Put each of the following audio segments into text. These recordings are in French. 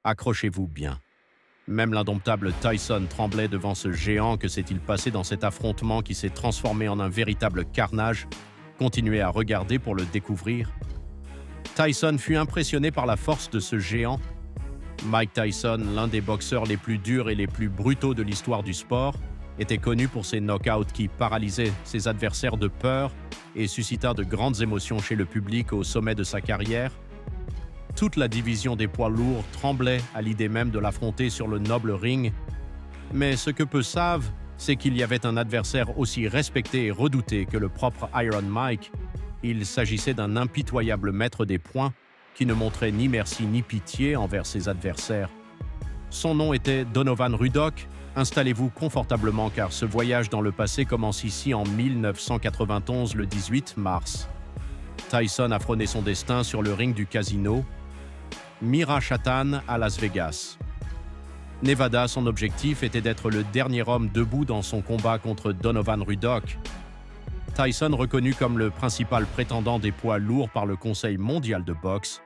Accrochez-vous bien. Même l'indomptable Tyson tremblait devant ce géant. Que s'est-il passé dans cet affrontement qui s'est transformé en un véritable carnage? Continuez à regarder pour le découvrir. Tyson fut impressionné par la force de ce géant. Mike Tyson, l'un des boxeurs les plus durs et les plus brutaux de l'histoire du sport, était connu pour ses knockouts qui paralysaient ses adversaires de peur et suscita de grandes émotions chez le public au sommet de sa carrière. Toute la division des poids lourds tremblait à l'idée même de l'affronter sur le noble ring. Mais ce que peu savent, c'est qu'il y avait un adversaire aussi respecté et redouté que le propre Iron Mike. Il s'agissait d'un impitoyable maître des poings qui ne montrait ni merci ni pitié envers ses adversaires. Son nom était Donovan Ruddock. Installez-vous confortablement car ce voyage dans le passé commence ici en 1991, le 18 mars. Tyson a frôné son destin sur le ring du casino Mira Chatan à Las Vegas. Nevada, son objectif était d'être le dernier homme debout dans son combat contre Donovan Ruddock. Tyson, reconnu comme le principal prétendant des poids lourds par le Conseil mondial de boxe,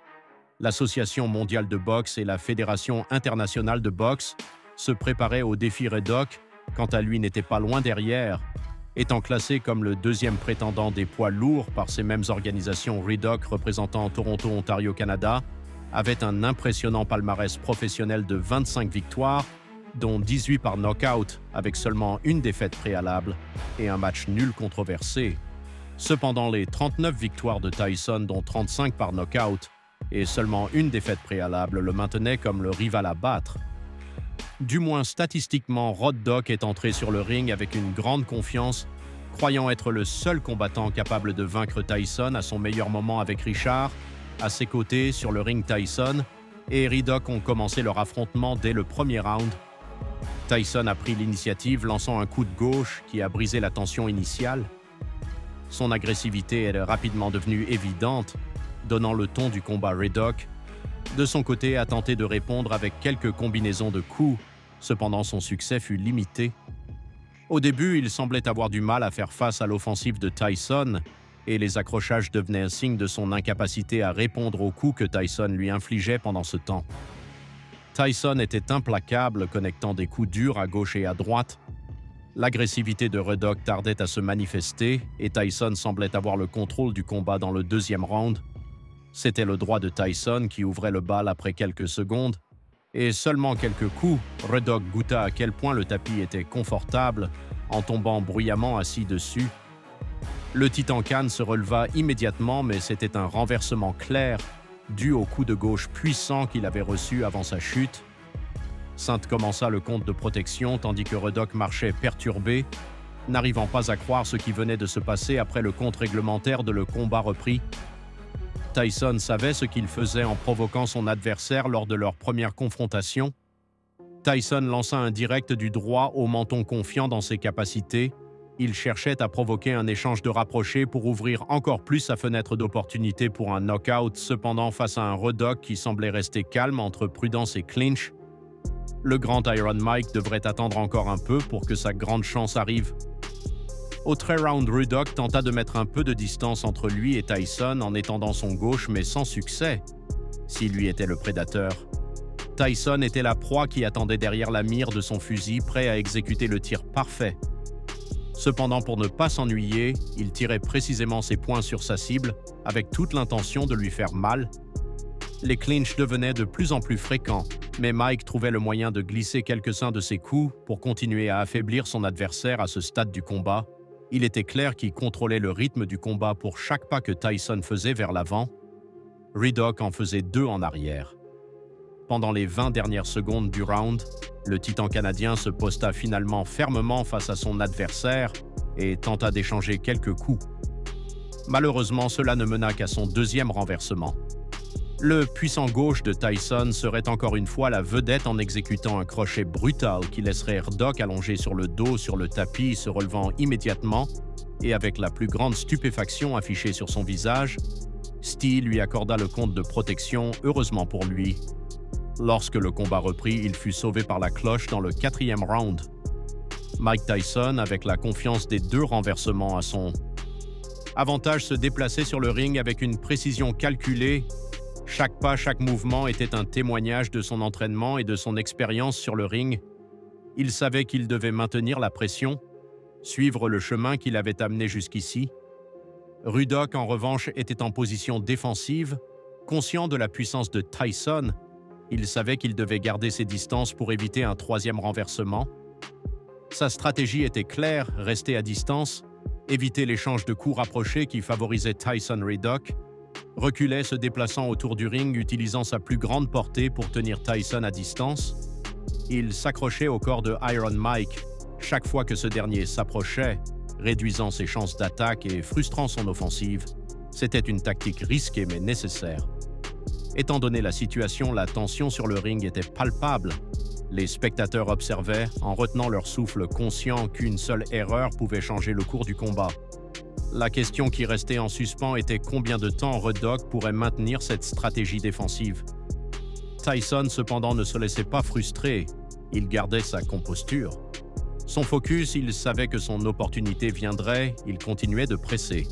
l'Association mondiale de boxe et la Fédération internationale de boxe, se préparaient au défi Ruddock, quant à lui n'était pas loin derrière. Étant classé comme le deuxième prétendant des poids lourds par ces mêmes organisations, Ruddock, représentant Toronto, Ontario, Canada, avait un impressionnant palmarès professionnel de 25 victoires, dont 18 par knockout, avec seulement une défaite préalable et un match nul controversé. Cependant, les 39 victoires de Tyson, dont 35 par knockout et seulement une défaite préalable, le maintenaient comme le rival à battre. Du moins statistiquement, Ruddock est entré sur le ring avec une grande confiance, croyant être le seul combattant capable de vaincre Tyson à son meilleur moment avec Richard. À ses côtés, sur le ring, Tyson et Ruddock ont commencé leur affrontement dès le premier round. Tyson a pris l'initiative, lançant un coup de gauche qui a brisé la tension initiale. Son agressivité est rapidement devenue évidente, donnant le ton du combat. Ruddock, de son côté, a tenté de répondre avec quelques combinaisons de coups. Cependant, son succès fut limité. Au début, il semblait avoir du mal à faire face à l'offensive de Tyson, et les accrochages devenaient un signe de son incapacité à répondre aux coups que Tyson lui infligeait pendant ce temps. Tyson était implacable, connectant des coups durs à gauche et à droite. L'agressivité de Ruddock tardait à se manifester, et Tyson semblait avoir le contrôle du combat dans le deuxième round. C'était le droit de Tyson qui ouvrait le bal après quelques secondes, et seulement quelques coups, Ruddock goûta à quel point le tapis était confortable, en tombant bruyamment assis dessus. Le Titan Khan se releva immédiatement, mais c'était un renversement clair, dû au coup de gauche puissant qu'il avait reçu avant sa chute. Sainte commença le compte de protection, tandis que Ruddock marchait perturbé, n'arrivant pas à croire ce qui venait de se passer après le compte réglementaire de le combat repris. Tyson savait ce qu'il faisait en provoquant son adversaire lors de leur première confrontation. Tyson lança un direct du droit au menton confiant dans ses capacités. Il cherchait à provoquer un échange de rapprochés pour ouvrir encore plus sa fenêtre d'opportunité pour un knockout. Cependant, face à un Ruddock qui semblait rester calme entre prudence et clinch, le grand Iron Mike devrait attendre encore un peu pour que sa grande chance arrive. Au 13 round, Ruddock tenta de mettre un peu de distance entre lui et Tyson en étendant son gauche, mais sans succès. S'il lui était le prédateur, Tyson était la proie qui attendait derrière la mire de son fusil, prêt à exécuter le tir parfait. Cependant, pour ne pas s'ennuyer, il tirait précisément ses poings sur sa cible, avec toute l'intention de lui faire mal. Les clinches devenaient de plus en plus fréquents, mais Mike trouvait le moyen de glisser quelques-uns de ses coups pour continuer à affaiblir son adversaire à ce stade du combat. Il était clair qu'il contrôlait le rythme du combat pour chaque pas que Tyson faisait vers l'avant. Ruddock en faisait 2 en arrière. Pendant les 20 dernières secondes du round, le Titan canadien se posta finalement fermement face à son adversaire et tenta d'échanger quelques coups. Malheureusement, cela ne mena qu'à son deuxième renversement. Le puissant gauche de Tyson serait encore une fois la vedette en exécutant un crochet brutal qui laisserait Ruddock allongé sur le dos sur le tapis, se relevant immédiatement et avec la plus grande stupéfaction affichée sur son visage. Steele lui accorda le compte de protection, heureusement pour lui. Lorsque le combat reprit, il fut sauvé par la cloche dans le 4e round. Mike Tyson, avec la confiance des 2 renversements à son avantage, se déplaçait sur le ring avec une précision calculée, Chaque pas, chaque mouvement était un témoignage de son entraînement et de son expérience sur le ring. Il savait qu'il devait maintenir la pression, suivre le chemin qui l'avait amené jusqu'ici. Ruddock, en revanche, était en position défensive, conscient de la puissance de Tyson. Il savait qu'il devait garder ses distances pour éviter un troisième renversement. Sa stratégie était claire, rester à distance, éviter l'échange de coups rapprochés qui favorisait Tyson Ruddock, reculait se déplaçant autour du ring utilisant sa plus grande portée pour tenir Tyson à distance. Il s'accrochait au corps de Iron Mike chaque fois que ce dernier s'approchait, réduisant ses chances d'attaque et frustrant son offensive. C'était une tactique risquée mais nécessaire. Étant donné la situation, la tension sur le ring était palpable. Les spectateurs observaient, en retenant leur souffle, conscients qu'une seule erreur pouvait changer le cours du combat. La question qui restait en suspens était combien de temps Ruddock pourrait maintenir cette stratégie défensive. Tyson, cependant, ne se laissait pas frustrer. Il gardait sa composture. Son focus, il savait que son opportunité viendrait, il continuait de presser.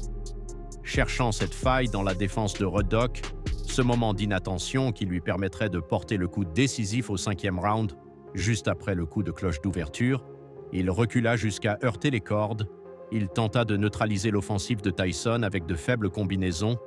Cherchant cette faille dans la défense de Ruddock, ce moment d'inattention qui lui permettrait de porter le coup décisif au 5e round, juste après le coup de cloche d'ouverture, il recula jusqu'à heurter les cordes. Il tenta de neutraliser l'offensive de Tyson avec de faibles combinaisons,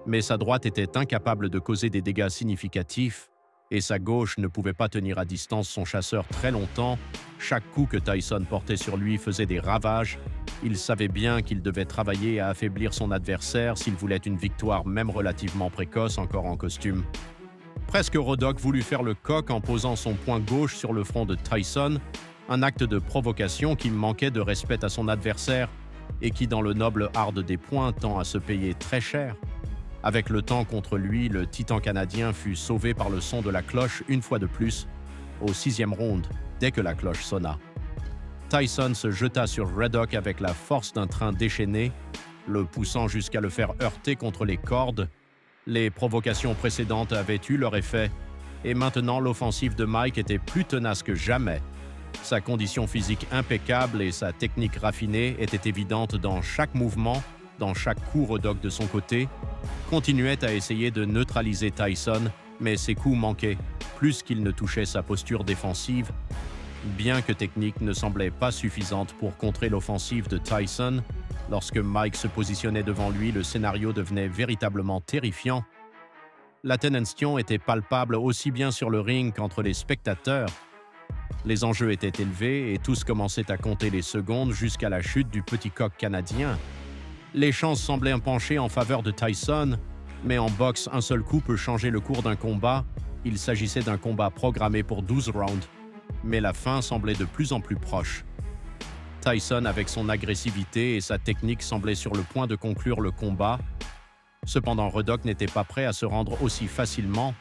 mais sa droite était incapable de causer des dégâts significatifs et sa gauche ne pouvait pas tenir à distance son chasseur très longtemps. Chaque coup que Tyson portait sur lui faisait des ravages. Il savait bien qu'il devait travailler à affaiblir son adversaire s'il voulait une victoire même relativement précoce encore en costume. Presque Ruddock voulut faire le coq en posant son poing gauche sur le front de Tyson, un acte de provocation qui manquait de respect à son adversaire et qui, dans le noble art des poings, tend à se payer très cher. Avec le temps contre lui, le titan canadien fut sauvé par le son de la cloche une fois de plus, au 6e round, dès que la cloche sonna. Tyson se jeta sur Ruddock avec la force d'un train déchaîné, le poussant jusqu'à le faire heurter contre les cordes. Les provocations précédentes avaient eu leur effet, et maintenant l'offensive de Mike était plus tenace que jamais. Sa condition physique impeccable et sa technique raffinée étaient évidentes dans chaque mouvement, dans chaque coup. Ruddock de son côté continuait à essayer de neutraliser Tyson, mais ses coups manquaient, plus qu'il ne touchait sa posture défensive. Bien que technique ne semblait pas suffisante pour contrer l'offensive de Tyson, lorsque Mike se positionnait devant lui, le scénario devenait véritablement terrifiant. La tension était palpable aussi bien sur le ring qu'entre les spectateurs. Les enjeux étaient élevés et tous commençaient à compter les secondes jusqu'à la chute du petit coq canadien. Les chances semblaient pencher en faveur de Tyson, mais en boxe, un seul coup peut changer le cours d'un combat. Il s'agissait d'un combat programmé pour 12 rounds, mais la fin semblait de plus en plus proche. Tyson, avec son agressivité et sa technique, semblait sur le point de conclure le combat. Cependant, Ruddock n'était pas prêt à se rendre aussi facilement.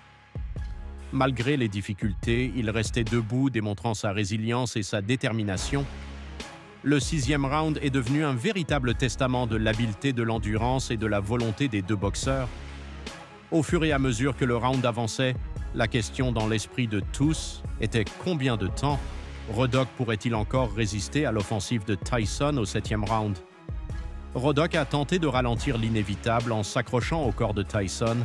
Malgré les difficultés, il restait debout, démontrant sa résilience et sa détermination. Le 6e round est devenu un véritable testament de l'habileté, de l'endurance et de la volonté des deux boxeurs. Au fur et à mesure que le round avançait, la question dans l'esprit de tous était combien de temps Ruddock pourrait-il encore résister à l'offensive de Tyson au 7e round. Ruddock a tenté de ralentir l'inévitable en s'accrochant au corps de Tyson,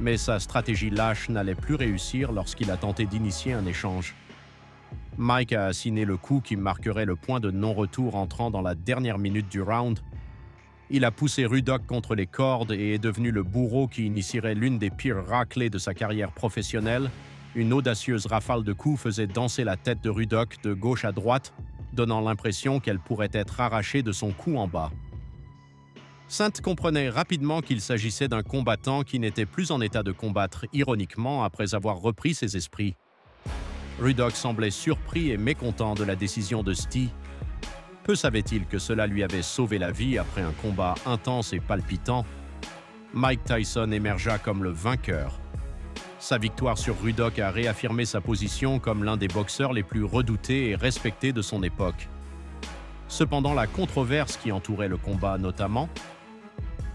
mais sa stratégie lâche n'allait plus réussir lorsqu'il a tenté d'initier un échange. Mike a assigné le coup qui marquerait le point de non-retour entrant dans la dernière minute du round. Il a poussé Ruddock contre les cordes et est devenu le bourreau qui initierait l'une des pires raclées de sa carrière professionnelle. Une audacieuse rafale de coups faisait danser la tête de Ruddock de gauche à droite, donnant l'impression qu'elle pourrait être arrachée de son cou en bas. Saint comprenait rapidement qu'il s'agissait d'un combattant qui n'était plus en état de combattre ironiquement après avoir repris ses esprits. Ruddock semblait surpris et mécontent de la décision de Sty. Peu savait-il que cela lui avait sauvé la vie après un combat intense et palpitant. Mike Tyson émergea comme le vainqueur. Sa victoire sur Ruddock a réaffirmé sa position comme l'un des boxeurs les plus redoutés et respectés de son époque. Cependant, la controverse qui entourait le combat, notamment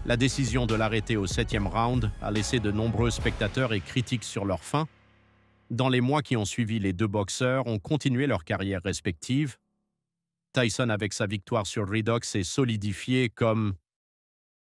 la décision de l'arrêter au 7e round, a laissé de nombreux spectateurs et critiques sur leur faim. Dans les mois qui ont suivi, les deux boxeurs ont continué leur carrière respective. Tyson, avec sa victoire sur Ruddock, s'est solidifié comme